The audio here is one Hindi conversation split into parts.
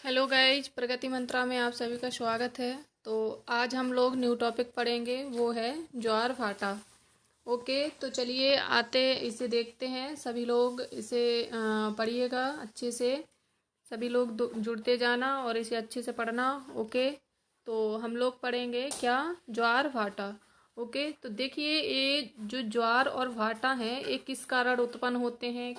हेलो गाइज, प्रगति मंत्रा में आप सभी का स्वागत है। तो आज हम लोग न्यू टॉपिक पढ़ेंगे, वो है ज्वार भाटा। ओके, तो चलिए आते इसे देखते हैं। सभी लोग इसे पढ़िएगा अच्छे से। सभी लोग जुड़ते जाना और इसे अच्छे से पढ़ना। ओके, तो हम लोग पढ़ेंगे क्या, ज्वार भाटा। ओके, तो देखिए ये जो ज्वार और भाटा हैं ये किस कारण उत्पन्न होते हैं,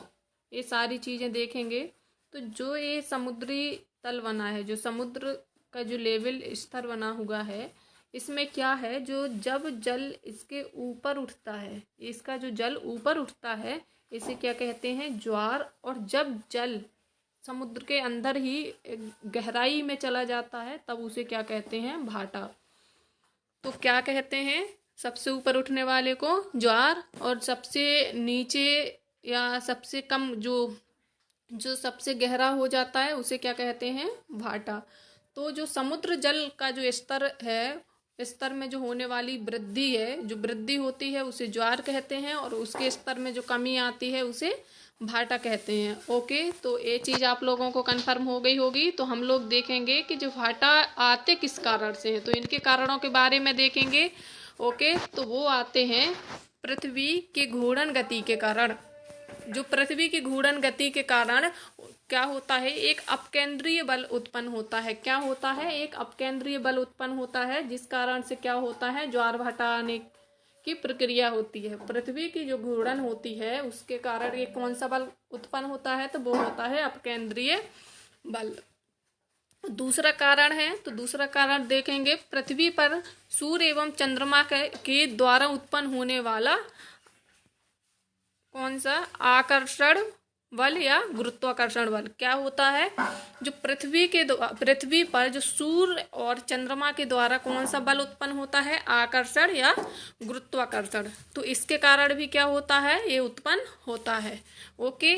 ये सारी चीज़ें देखेंगे। तो जो ये समुद्री तल बना है, जो समुद्र का जो लेवल स्तर बना हुआ है, इसमें क्या है, जो जब जल इसके ऊपर उठता है, इसका जो जल ऊपर उठता है इसे क्या कहते हैं, ज्वार। और जब जल समुद्र के अंदर ही गहराई में चला जाता है तब उसे क्या कहते हैं, भाटा। तो क्या कहते हैं, सबसे ऊपर उठने वाले को ज्वार, और सबसे नीचे या सबसे कम जो जो सबसे गहरा हो जाता है उसे क्या कहते हैं, भाटा। तो जो समुद्र जल का जो स्तर है, स्तर में जो होने वाली वृद्धि है, जो वृद्धि होती है उसे ज्वार कहते हैं, और उसके स्तर में जो कमी आती है उसे भाटा कहते हैं। ओके, तो ये चीज़ आप लोगों को कंफर्म हो गई होगी। तो हम लोग देखेंगे कि जो भाटा आते किस कारण से हैं, तो इनके कारणों के बारे में देखेंगे। ओके, तो वो आते हैं पृथ्वी के घूर्णन गति के कारण। जो पृथ्वी की घूर्णन गति के कारण क्या होता है, एक अपकेंद्रीय बल उत्पन्न होता है। क्या होता है, एक अपकेंद्रीय बल उत्पन्न होता है, जिस कारण से क्या होता है, ज्वार भाटा आने की प्रक्रिया होती है। पृथ्वी की जो घूर्णन होती है उसके कारण ये कौन सा बल उत्पन्न होता है, तो वो होता है अपकेंद्रीय बल। दूसरा कारण है, तो दूसरा कारण देखेंगे, पृथ्वी पर सूर्य एवं चंद्रमा के द्वारा उत्पन्न होने वाला कौन सा, आकर्षण बल या गुरुत्वाकर्षण बल। क्या होता है, जो पृथ्वी पर जो सूर्य और चंद्रमा के द्वारा कौन सा बल उत्पन्न होता है, आकर्षण या गुरुत्वाकर्षण। तो इसके कारण भी क्या होता है, ये उत्पन्न होता है। ओके,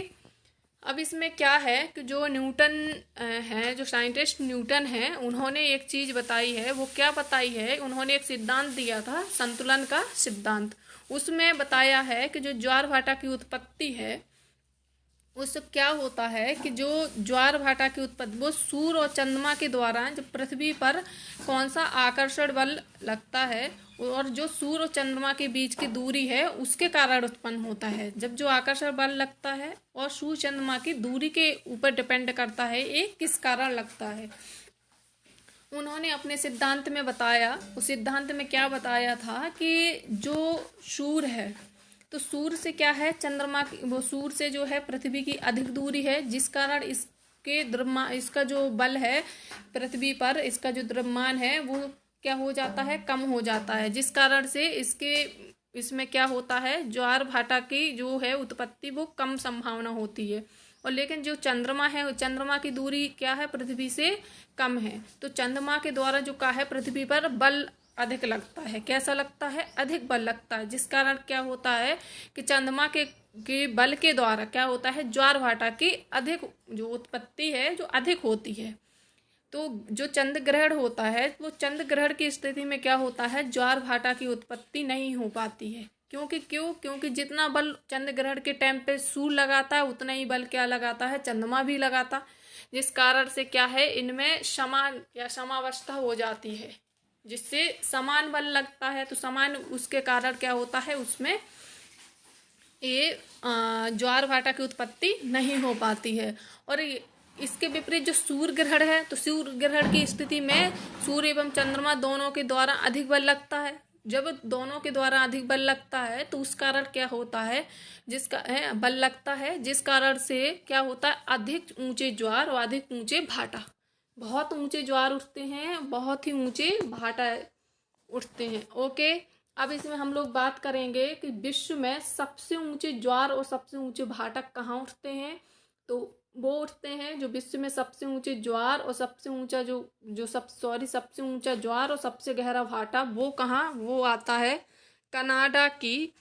अब इसमें क्या है कि जो न्यूटन है, जो साइंटिस्ट न्यूटन है, उन्होंने एक चीज बताई है। वो क्या बताई है, उन्होंने एक सिद्धांत दिया था, संतुलन का सिद्धांत। उसमें बताया है कि जो ज्वार भाटा की उत्पत्ति है, उससे क्या होता है कि जो ज्वार भाटा की उत्पत्ति वो सूर्य और चंद्रमा के द्वारा जब पृथ्वी पर कौन सा आकर्षण बल लगता है, और जो सूर्य और चंद्रमा के बीच की दूरी है उसके कारण उत्पन्न होता है। जब जो आकर्षण बल लगता है और सूर्य चंद्रमा की दूरी के ऊपर डिपेंड करता है ये किस कारण लगता है। उन्होंने अपने सिद्धांत में बताया, उस सिद्धांत में क्या बताया था कि जो सूर्य है, तो सूर्य से क्या है, चंद्रमा की, वो सूर्य से जो है पृथ्वी की अधिक दूरी है, जिस कारण इसका जो बल है पृथ्वी पर, इसका जो द्रव्यमान है वो क्या हो जाता है, कम हो जाता है, जिस कारण से इसमें क्या होता है, ज्वार भाटा की जो है उत्पत्ति वो कम संभावना होती है। और लेकिन जो चंद्रमा है, चंद्रमा की दूरी क्या है, पृथ्वी से कम है, तो चंद्रमा के द्वारा जो का है पृथ्वी पर बल अधिक लगता है। कैसा लगता है, अधिक बल लगता है, जिस कारण क्या होता है कि चंद्रमा के बल के द्वारा क्या होता है, ज्वार भाटा की अधिक जो उत्पत्ति है जो अधिक होती है। तो जो चंद्र ग्रहण होता है, वो चंद्र ग्रहण की स्थिति में क्या होता है, ज्वार भाटा की उत्पत्ति नहीं हो पाती है। क्योंकि जितना बल चंद्र ग्रहण के टाइम पे सूर्य लगाता है उतना ही बल क्या लगाता है, चंद्रमा भी लगाता, जिस कारण से क्या है, इनमें समान या समावस्था हो जाती है, जिससे समान बल लगता है। तो समान उसके कारण क्या होता है, उसमें ये ज्वार भाटा की उत्पत्ति नहीं हो पाती है। और इसके विपरीत जो सूर्य ग्रहण है, तो सूर्य ग्रहण की स्थिति में सूर्य एवं चंद्रमा दोनों के द्वारा अधिक बल लगता है। जब दोनों के द्वारा अधिक बल लगता है तो उस कारण क्या होता है, जिसका है बल लगता है, जिस कारण से क्या होता है, अधिक ऊंचे ज्वार और अधिक ऊंचे भाटा। बहुत ऊंचे ज्वार उठते हैं, बहुत ही ऊंचे भाटा उठते हैं। ओके, अब इसमें हम लोग बात करेंगे कि विश्व में सबसे ऊंचे ज्वार और सबसे ऊंचे भाटा कहाँ उठते हैं। तो वो उठते हैं, जो विश्व में सबसे ऊंचे ज्वार और सबसे ऊंचा सबसे ऊंचा ज्वार और सबसे गहरा भाटा, वो कहाँ, वो आता है कनाडा की,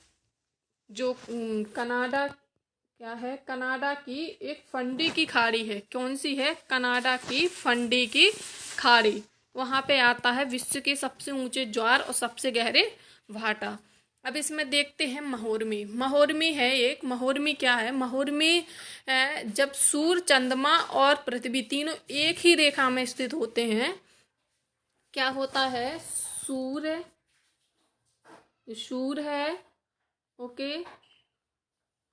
जो कनाडा क्या है, कनाडा की एक फंडी की खाड़ी है। कौन सी है, कनाडा की फंडी की खाड़ी, वहां पे आता है विश्व के सबसे ऊंचे ज्वार और सबसे गहरे भाटा। अब इसमें देखते हैं महोर्मी। महोर्मी है एक, महोर्मी क्या है? महोर्मी जब सूर्य, चंद्रमा और पृथ्वी तीनों एक ही रेखा में स्थित होते हैं, क्या होता है? सूर्य है, ओके,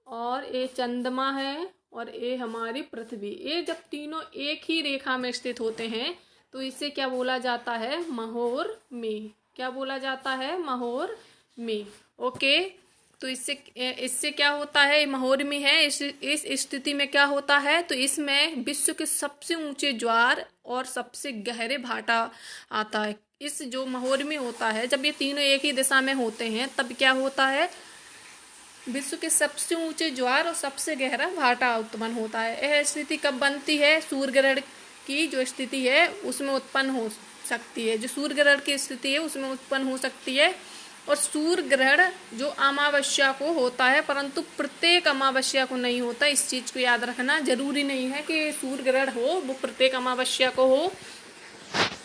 और ये चंद्रमा है, और ये हमारी पृथ्वी, ये जब तीनों एक ही रेखा में स्थित होते हैं तो इसे क्या बोला जाता है? महोर्मी। क्या बोला जाता है? महोर्मी। ओके, तो इससे क्या होता है? महोर्मी है, इस स्थिति में क्या होता है? तो इसमें विश्व के सबसे ऊंचे ज्वार और सबसे गहरे भाटा आता है। इस जो महोर्मी होता है, जब ये तीनों एक ही दिशा में होते हैं तब क्या होता है? विश्व के सबसे ऊंचे ज्वार और सबसे गहरा भाटा उत्पन्न होता है। यह स्थिति कब बनती है? सूर्य ग्रहण की जो स्थिति है उसमें उत्पन्न हो सकती है। जो सूर्य ग्रहण की स्थिति है उसमें उत्पन्न हो सकती है। और सूर्य ग्रहण जो अमावस्या को होता है, परंतु प्रत्येक अमावस्या को नहीं होता। इस चीज को याद रखना, जरूरी नहीं है कि सूर्य ग्रहण हो वो प्रत्येक अमावस्या को हो।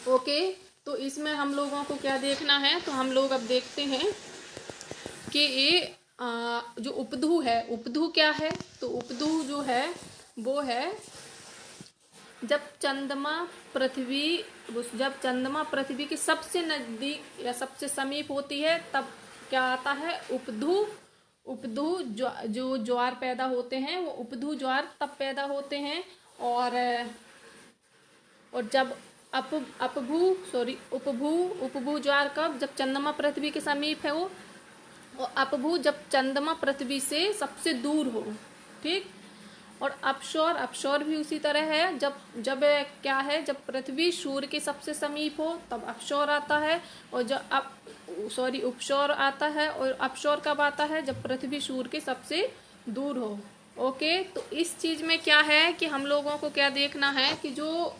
ओके, तो इसमें हम लोगों को क्या देखना है? तो हम लोग अब देखते हैं कि ये जो उपधू है, उपधू क्या है? तो उपधू जो है वो है जब चंद्रमा पृथ्वी के सबसे नजदीक या सबसे समीप होती है तब क्या आता है? उपधू जो ज्वार पैदा होते हैं वो उपधू ज्वार तब पैदा होते हैं। और जब उपभू ज्वार कब? जब चंद्रमा पृथ्वी के समीप है वो। और अपभू जब चंद्रमा पृथ्वी से सबसे दूर हो, ठीक। और अपशोर भी उसी तरह है, जब क्या है? जब पृथ्वी सूर्य के सबसे समीप हो तब अपशोर आता है, और जब उपशोर आता है। और अपशोर कब आता है? जब पृथ्वी सूर्य के सबसे दूर हो। ओके, तो इस चीज में क्या है कि हम लोगों को क्या देखना है कि जो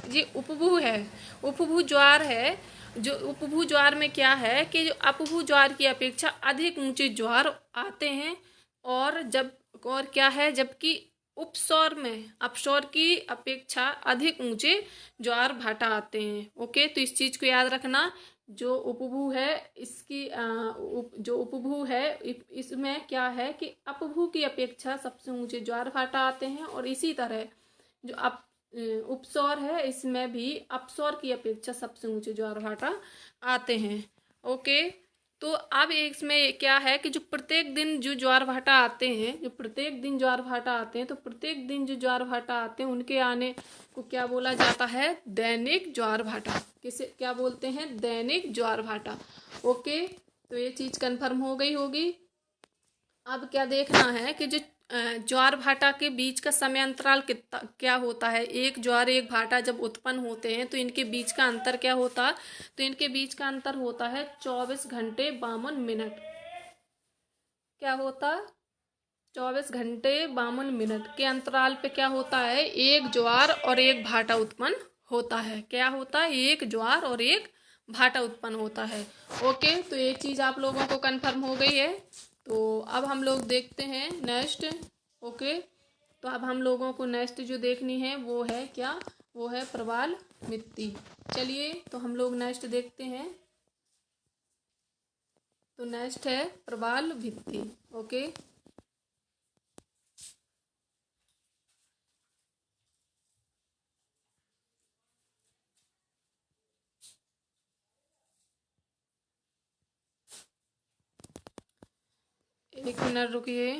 ये उपभू है, उपभू ज्वार है, जो उपभू ज्वार में क्या है कि जो अपभू ज्वार की अपेक्षा अधिक ऊंचे ज्वार आते हैं। और क्या है? जबकि अपशोर की अपेक्षा अधिक ऊंचे ज्वार भाटा आते हैं। ओके, तो इस चीज को याद रखना। जो उपभू है जो उपभू है इसमें क्या है कि अपभू की अपेक्षा सबसे ऊंचे ज्वार भाटा आते हैं। और इसी तरह जो उपसौर है इसमें भी अपसौर की अपेक्षा सबसे ऊंचे ज्वार भाटा आते हैं। ओके, तो अब इसमें क्या है कि जो प्रत्येक दिन जो ज्वार भाटा आते हैं, तो प्रत्येक दिन ज्वार भाटा आते हैं उनके आने को क्या बोला जाता है? दैनिक ज्वार भाटा। किसे क्या बोलते हैं? दैनिक ज्वार भाटा। ओके, तो ये चीज कंफर्म हो गई होगी। अब क्या देखना है कि जो ज्वार भाटा के बीच का समय अंतराल कितना क्या होता है? एक ज्वार एक भाटा जब उत्पन्न होते हैं तो इनके बीच का अंतर क्या होता? तो इनके बीच का अंतर होता है 24 घंटे 52 मिनट। क्या होता? 24 घंटे 52 मिनट के अंतराल पे क्या होता है? एक ज्वार और एक भाटा उत्पन्न होता है। क्या होता है? एक ज्वार और एक भाटा उत्पन्न होता है। ओके, तो ये चीज आप लोगों को कंफर्म हो गई है। तो अब हम लोग देखते हैं नेक्स्ट। ओके, तो अब हम लोगों को नेक्स्ट जो देखनी है वो है क्या? वो है प्रवाल भित्ति। चलिए, तो हम लोग नेक्स्ट देखते हैं। तो नेक्स्ट है प्रवाल भित्ति। ओके, एक मिनट रुकिए।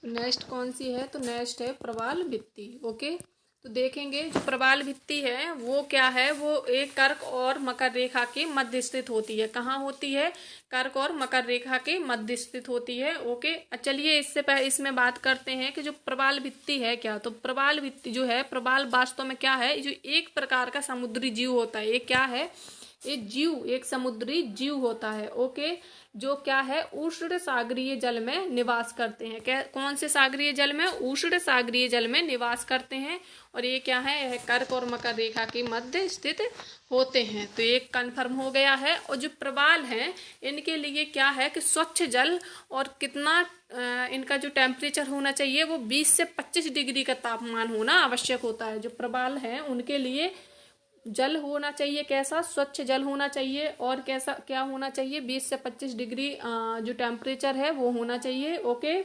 नेक्स्ट कौन सी है? तो नेक्स्ट है प्रवाल भित्ति। ओके, तो देखेंगे जो प्रवाल भित्ति है वो क्या है? वो एक कर्क और मकर रेखा के मध्य स्थित होती है। कहाँ होती है? कर्क और मकर रेखा के मध्य स्थित होती है। ओके, चलिए इससे पहले इसमें बात करते हैं कि जो प्रवाल भित्ति है क्या। तो प्रवाल भित्ति जो है, प्रवाल वास्तव में क्या है? जो एक प्रकार का समुद्री जीव होता है। ये क्या है? ये जीव, एक समुद्री जीव होता है। ओके, जो क्या है, उष्ण सागरीय जल में निवास करते हैं। कौन से सागरीय जल में? उष्ण सागरीय जल में निवास करते हैं। और ये क्या है, यह कर्क और मकर रेखा के मध्य स्थित होते हैं। तो एक कंफर्म हो गया है। और जो प्रवाल हैं, इनके लिए क्या है कि स्वच्छ जल और कितना इनका जो टेम्परेचर होना चाहिए वो 20 से 25 डिग्री का तापमान होना आवश्यक होता है। जो प्रवाल हैं उनके लिए जल होना चाहिए कैसा? स्वच्छ जल होना चाहिए। और कैसा क्या होना चाहिए? 20 से 25 डिग्री जो टेम्परेचर है वो होना चाहिए। ओके,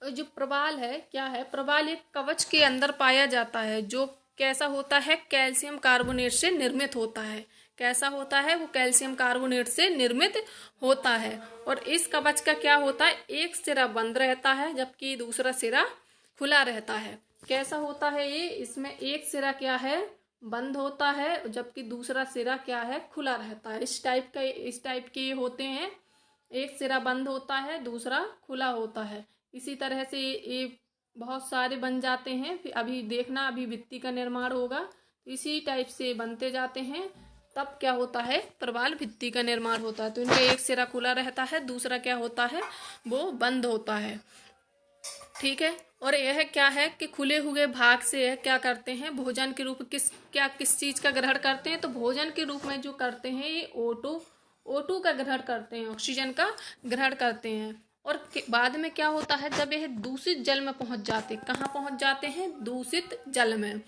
जो प्रवाल है क्या है? प्रवाल एक कवच के अंदर पाया जाता है, जो कैसा होता है? कैल्शियम कार्बोनेट से निर्मित होता है। कैसा होता है? वो कैल्शियम कार्बोनेट से निर्मित होता है। और इस कवच का क्या होता है? एक सिरा बंद रहता है जबकि दूसरा सिरा खुला रहता है। कैसा होता है ये? इसमें एक सिरा क्या है? बंद होता है जबकि दूसरा सिरा क्या है? खुला रहता है। इस टाइप के होते हैं। एक सिरा बंद होता है, दूसरा खुला होता है। इसी तरह से ये बहुत सारे बन जाते हैं। फिर अभी देखना, अभी भित्ति का निर्माण होगा तो इसी टाइप से बनते जाते हैं। तब क्या होता है? प्रवाल भित्ति का निर्माण होता है। तो इनका एक सिरा खुला रहता है, दूसरा क्या होता है? वो बंद होता है। ठीक है। और यह क्या है कि खुले हुए भाग से यह क्या करते हैं? भोजन के रूप किस चीज का ग्रहण करते हैं? तो भोजन के रूप में जो करते हैं ये O2 का ग्रहण करते हैं, ऑक्सीजन का ग्रहण करते हैं। और बाद में क्या होता है? जब यह दूषित जल में पहुंच जाते, कहाँ पहुंच जाते हैं? दूषित जल में।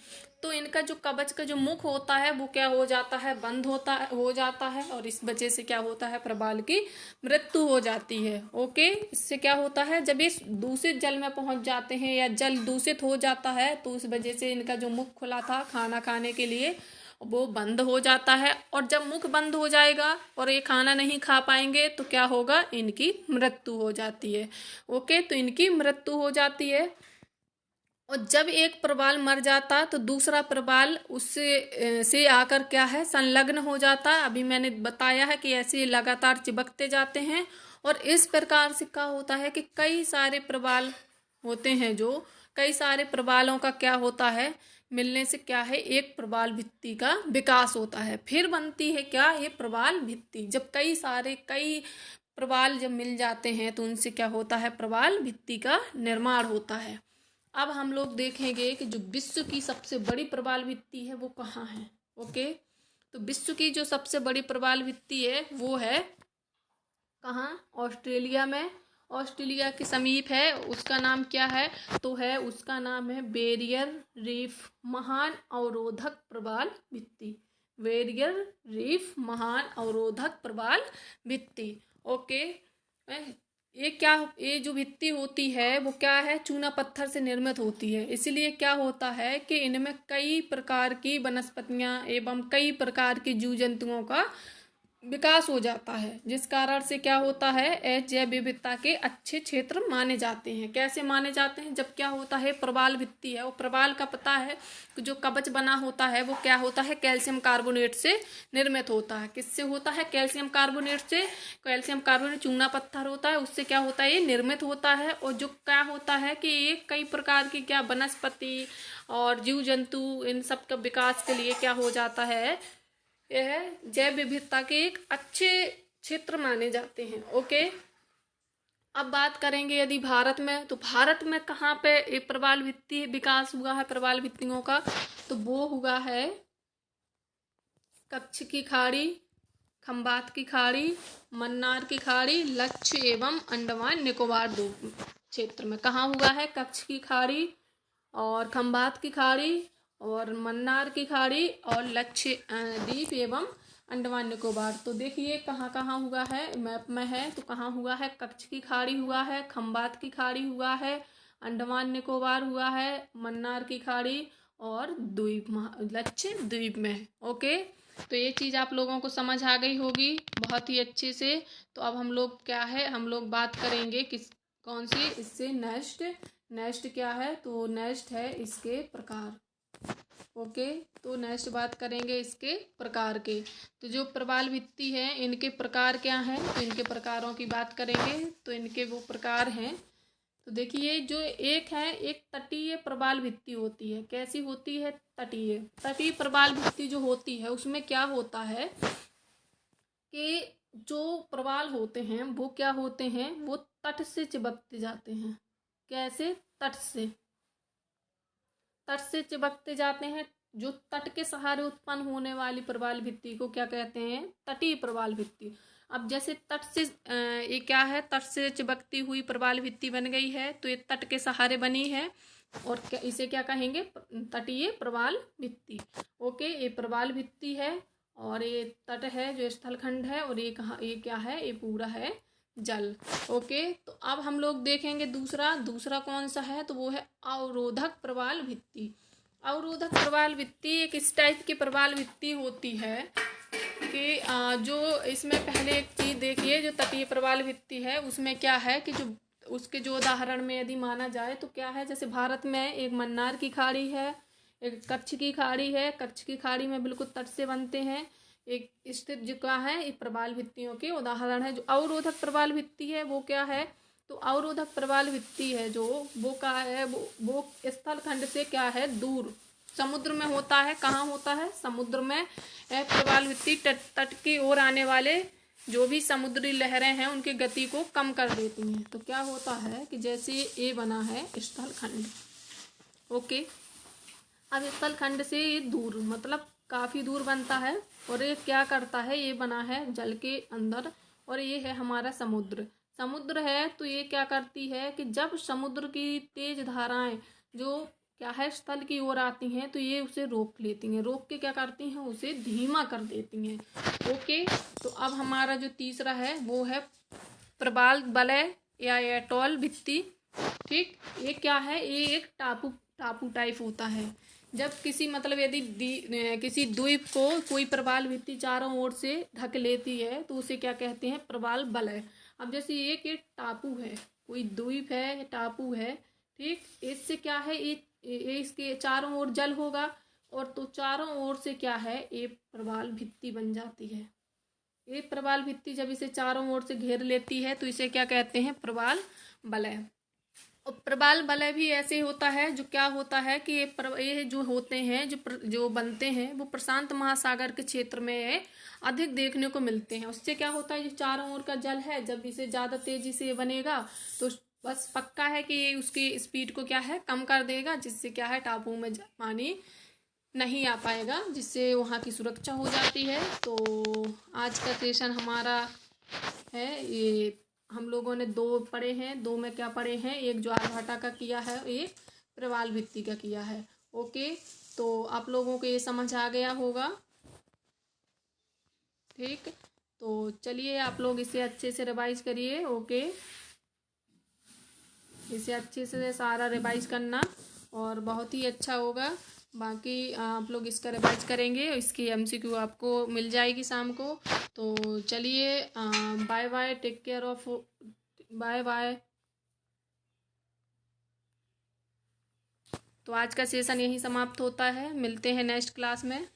तो इनका जो कवच का जो मुख होता है वो क्या हो जाता है? बंद हो जाता है। और इस वजह से क्या होता है? प्रवाल की मृत्यु हो जाती है। ओके, इससे क्या होता है? जब ये दूषित जल में पहुंच जाते हैं या जल दूषित हो जाता है तो उस वजह से इनका जो मुख खुला था खाना खाने के लिए वो बंद हो जाता है। और जब मुख बंद हो जाएगा और ये खाना नहीं खा पाएंगे तो क्या होगा? इनकी मृत्यु हो जाती है। ओके, तो इनकी मृत्यु हो जाती है। और जब एक प्रवाल मर जाता तो दूसरा प्रवाल उससे से आकर क्या है? संलग्न हो जाता। अभी मैंने बताया है कि ऐसे लगातार चिपकते जाते हैं। और इस प्रकार से क्या होता है कि कई सारे प्रवाल होते हैं, जो कई सारे प्रवालों का क्या होता है? मिलने से क्या है? एक प्रवाल भित्ति का विकास होता है। फिर बनती है क्या? ये प्रवाल भित्ति। जब कई प्रवाल जब मिल जाते हैं तो उनसे क्या होता है? प्रवाल भित्ति का निर्माण होता है। अब हम लोग देखेंगे कि जो विश्व की सबसे बड़ी प्रवाल भित्ति है वो कहाँ है। ओके, तो विश्व की जो सबसे बड़ी प्रवाल भित्ति है वो है कहाँ? ऑस्ट्रेलिया में। ऑस्ट्रेलिया के समीप है। उसका नाम क्या है? तो है उसका नाम है बैरियर रीफ महान अवरोधक प्रवाल भित्ति। बैरियर रीफ महान अवरोधक प्रवाल भित्ति। ओके, ये जो भित्ति होती है वो क्या है? चूना पत्थर से निर्मित होती है। इसलिए क्या होता है कि इनमें कई प्रकार की वनस्पतियां एवं कई प्रकार के जीव जंतुओं का विकास हो जाता है, जिस कारण से क्या होता है? जैव विविधता के अच्छे क्षेत्र माने जाते हैं। कैसे माने जाते हैं? जब क्या होता है? प्रवाल भित्ति है और प्रवाल का पता है कि जो कवच बना होता है वो क्या होता है? कैल्शियम कार्बोनेट से निर्मित होता है। किससे होता है? कैल्शियम कार्बोनेट से। कैल्शियम कार्बोनेट चूना पत्थर होता है, उससे क्या होता है? ये निर्मित होता है। और जो क्या होता है कि ये कई प्रकार की क्या वनस्पति और जीव जंतु इन सब का विकास के लिए क्या हो जाता है? यह जैव विविधता के एक अच्छे क्षेत्र माने जाते हैं। ओके, अब बात करेंगे यदि भारत में, तो भारत में कहाँ पे एक प्रवाल भित्ति विकास हुआ है प्रवाल भित्तियों का? तो वो हुआ है कच्छ की खाड़ी, खंबात की खाड़ी, मन्नार की खाड़ी, लक्ष्य एवं अंडमान निकोबार द्वीप क्षेत्र में। कहाँ हुआ है? कच्छ की खाड़ी और खंबात की खाड़ी और मन्नार की खाड़ी और लक्षद्वीप एवं अंडमान निकोबार। तो देखिए कहाँ कहाँ हुआ है, मैप में है। तो कहाँ हुआ है? कच्छ की खाड़ी हुआ है, खंबात की खाड़ी हुआ है, अंडमान निकोबार हुआ है, मन्नार की खाड़ी और लक्षद्वीप में। ओके, तो ये चीज़ आप लोगों को समझ आ गई होगी बहुत ही अच्छे से। तो अब हम लोग क्या है? हम लोग बात करेंगे कौन सी? इससे नेक्स्ट क्या है? तो नेक्स्ट है इसके प्रकार। ओके, तो नेक्स्ट बात करेंगे इसके प्रकार के। तो जो प्रवाल भित्ति है इनके प्रकार क्या हैं? तो इनके प्रकारों की बात करेंगे। तो इनके वो प्रकार हैं, तो देखिए जो एक है, एक तटीय प्रवाल भित्ति होती है। कैसी होती है? तटीय। तटीय प्रवाल भित्ति जो होती है उसमें क्या होता है कि जो प्रवाल होते हैं वो क्या होते हैं, वो तट से चिपकते जाते हैं। कैसे? तट से, तट से चिपकते जाते हैं। जो तट के सहारे उत्पन्न होने वाली प्रवाल भित्ति को क्या कहते हैं? तटीय प्रवाल भित्ति। अब जैसे तट से ये क्या है, तट से चिपकती हुई प्रवाल भित्ति बन गई है, तो ये तट के सहारे बनी है और इसे क्या कहेंगे? तटीय प्रवाल भित्ति। ओके, ये प्रवाल भित्ति है और ये तट है जो स्थलखंड है, और ये कहाँ, ये क्या है? ये पूरा है जल। ओके, तो अब हम लोग देखेंगे दूसरा कौन सा है, तो वो है अवरोधक प्रवाल भित्ति। अवरोधक प्रवाल भित्ति एक इस टाइप की प्रवाल भित्ति होती है कि जो इसमें पहले एक चीज देखिए, जो तटीय प्रवाल भित्ति है उसमें क्या है कि जो उसके जो उदाहरण में यदि माना जाए तो क्या है, जैसे भारत में एक मन्नार की खाड़ी है, एक कच्छ की खाड़ी है। कच्छ की खाड़ी में बिल्कुल तट से बनते हैं एक स्थित जो क्या है, ये प्रवाल भित्तियों के उदाहरण है। जो अवरोधक प्रवाल भित्ति है वो क्या है, तो अवरोधक प्रवाल भित्ति है जो वो क्या है, वो स्थल खंड से क्या है, दूर समुद्र में होता है। कहाँ होता है? समुद्र में। प्रवाल भित्ति तट की ओर आने वाले जो भी समुद्री लहरें हैं उनकी गति को कम कर देती हैं। तो क्या होता है कि जैसे ये बना है स्थल खंड। ओके, अब स्थल खंड से ये दूर, मतलब काफी दूर बनता है, और ये क्या करता है, ये बना है जल के अंदर, और ये है हमारा समुद्र। समुद्र है तो ये क्या करती है कि जब समुद्र की तेज धाराएं जो क्या है स्थल की ओर आती हैं तो ये उसे रोक लेती हैं, रोक के क्या करती हैं, उसे धीमा कर देती हैं। ओके, तो अब हमारा जो तीसरा है वो है प्रवाल वलय या एटॉल भित्ति। ठीक, ये क्या है, ये एक टापू टाइप होता है। जब किसी मतलब यदि किसी द्वीप को कोई प्रवाल भित्ति चारों ओर से ढक लेती है तो उसे क्या कहते हैं? प्रवाल वलय। अब जैसे ये टापू है, कोई द्वीप है, टापू है, ठीक, इससे क्या है, ये इसके चारों ओर जल होगा, और तो चारों ओर से क्या है, ये प्रवाल भित्ति बन जाती है। ये प्रवाल भित्ति जब इसे चारों ओर से घेर लेती है तो इसे क्या कहते हैं? प्रवाल वलय। और प्रवाल वलय भी ऐसे होता है, जो क्या होता है कि ये जो होते हैं, जो बनते हैं वो प्रशांत महासागर के क्षेत्र में अधिक देखने को मिलते हैं। उससे क्या होता है, जो चारों ओर का जल है, जब इसे ज्यादा तेजी से बनेगा तो बस पक्का है कि ये उसकी स्पीड को क्या है, कम कर देगा, जिससे क्या है, टापू में पानी नहीं आ पाएगा, जिससे वहाँ की सुरक्षा हो जाती है। तो आज का सेशन हमारा है ये, हम लोगों ने 2 पढ़े हैं, 2 में क्या पढ़े हैं, एक ज्वारभाटा का किया है, एक प्रवाल भित्ति का किया है। ओके, तो आप लोगों को ये समझ आ गया होगा। ठीक, तो चलिए आप लोग इसे अच्छे से रिवाइज करिए। ओके, इसे अच्छे से सारा रिवाइज करना और बहुत ही अच्छा होगा। बाकी आप लोग इसका रिवाइज करेंगे, इसकी एमसीक्यू आपको मिल जाएगी शाम को। तो चलिए, bye bye, take care of, bye bye. तो आज का सेशन यहीं समाप्त होता है, मिलते हैं नेक्स्ट क्लास में।